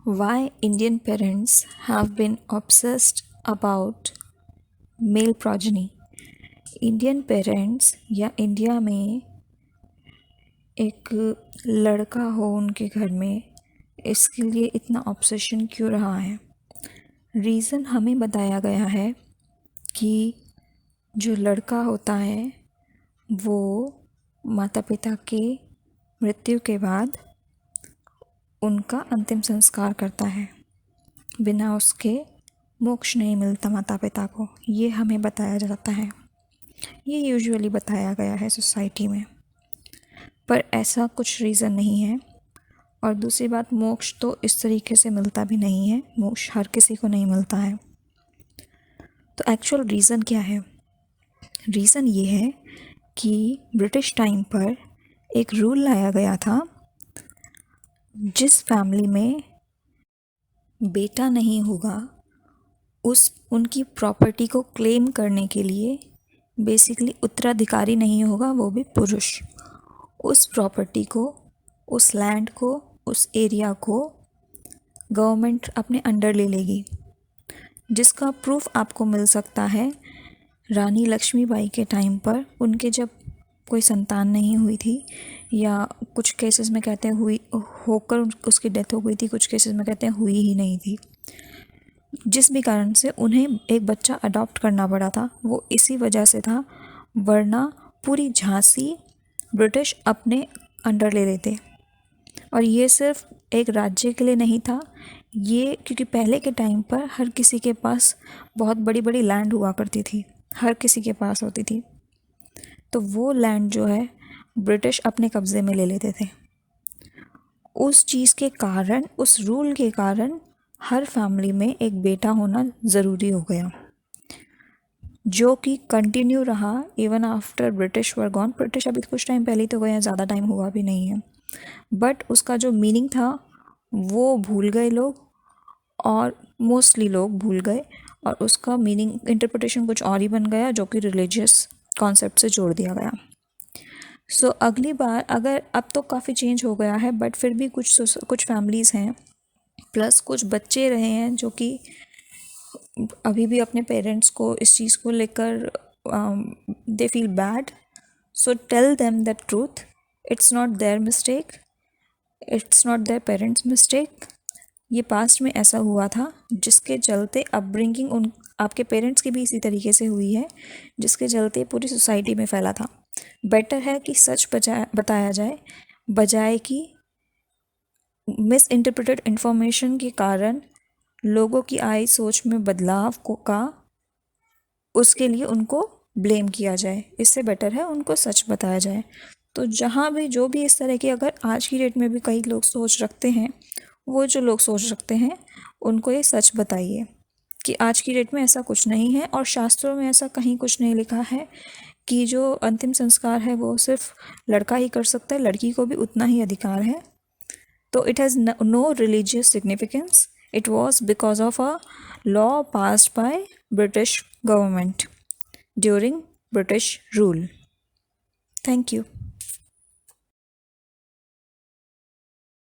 Why Indian parents have been obsessed about male progeny. Indian parents या India में एक लड़का हो उनके घर में, इसके लिए इतना ऑब्सेशन क्यों रहा है? रीज़न हमें बताया गया है कि जो लड़का होता है वो माता पिता के मृत्यु के बाद उनका अंतिम संस्कार करता है, बिना उसके मोक्ष नहीं मिलता माता पिता को। ये हमें बताया जाता है, ये यूजुअली बताया गया है सोसाइटी में, पर ऐसा कुछ रीज़न नहीं है। और दूसरी बात, मोक्ष तो इस तरीके से मिलता भी नहीं है, मोक्ष हर किसी को नहीं मिलता है। तो एक्चुअल रीज़न क्या है? रीज़न ये है कि ब्रिटिश टाइम पर एक रूल लाया गया था, जिस फैमिली में बेटा नहीं होगा उनकी प्रॉपर्टी को क्लेम करने के लिए बेसिकली उत्तराधिकारी नहीं होगा, वो भी पुरुष, उस प्रॉपर्टी को, उस लैंड को, उस एरिया को गवर्नमेंट अपने अंडर ले लेगी। जिसका प्रूफ आपको मिल सकता है रानी लक्ष्मीबाई के टाइम पर, उनके जब कोई संतान नहीं हुई थी, या कुछ केसेस में कहते हैं हुई होकर उसकी डेथ हो गई थी, कुछ केसेस में कहते हैं हुई ही नहीं थी। जिस भी कारण से उन्हें एक बच्चा अडॉप्ट करना पड़ा था, वो इसी वजह से था, वरना पूरी झांसी ब्रिटिश अपने अंडर ले लेते। और ये सिर्फ एक राज्य के लिए नहीं था, ये क्योंकि पहले के टाइम पर हर किसी के पास बहुत बड़ी बड़ी लैंड हुआ करती थी, हर किसी के पास होती थी, तो वो लैंड जो है ब्रिटिश अपने कब्ज़े में ले लेते थे। उस चीज़ के कारण, उस रूल के कारण हर फैमिली में एक बेटा होना ज़रूरी हो गया, जो कि कंटिन्यू रहा even after British were gone. British अभी कुछ टाइम पहले ही तो गए हैं, ज़्यादा टाइम हुआ भी नहीं है, बट उसका जो मीनिंग था वो भूल गए लोग, और मोस्टली लोग भूल गए, और उसका मीनिंग इंटरप्रिटेशन कुछ और ही बन गया, जो कि रिलीजियस कॉन्सेप्ट से जोड़ दिया गया। सो अगली बार अगर, अब तो काफ़ी चेंज हो गया है, बट फिर भी कुछ फैमिलीज़ हैं, प्लस कुछ बच्चे रहे हैं जो कि अभी भी अपने पेरेंट्स को इस चीज़ को लेकर they feel bad. So tell them the truth, it's not their mistake, it's not their parents mistake. ये पास्ट में ऐसा हुआ था, जिसके चलते अपब्रिंगिंग उन आपके पेरेंट्स की भी इसी तरीके से हुई है, जिसके चलते पूरी सोसाइटी में फैला था। बेटर है कि सच बताया जाए, बजाय कि मिस इंटरप्रेटेड इन्फॉर्मेशन के कारण लोगों की आई सोच में बदलाव का उसके लिए उनको ब्लेम किया जाए। इससे बेटर है उनको सच बताया जाए। तो जहाँ भी जो भी इस तरह की, अगर आज की डेट में भी कई लोग सोच रखते हैं, वो जो लोग सोच रखते हैं उनको ये सच बताइए कि आज की डेट में ऐसा कुछ नहीं है, और शास्त्रों में ऐसा कहीं कुछ नहीं लिखा है कि जो अंतिम संस्कार है वो सिर्फ लड़का ही कर सकता है, लड़की को भी उतना ही अधिकार है। तो it has no religious significance. It was because of a law passed by British government during British rule. Thank you.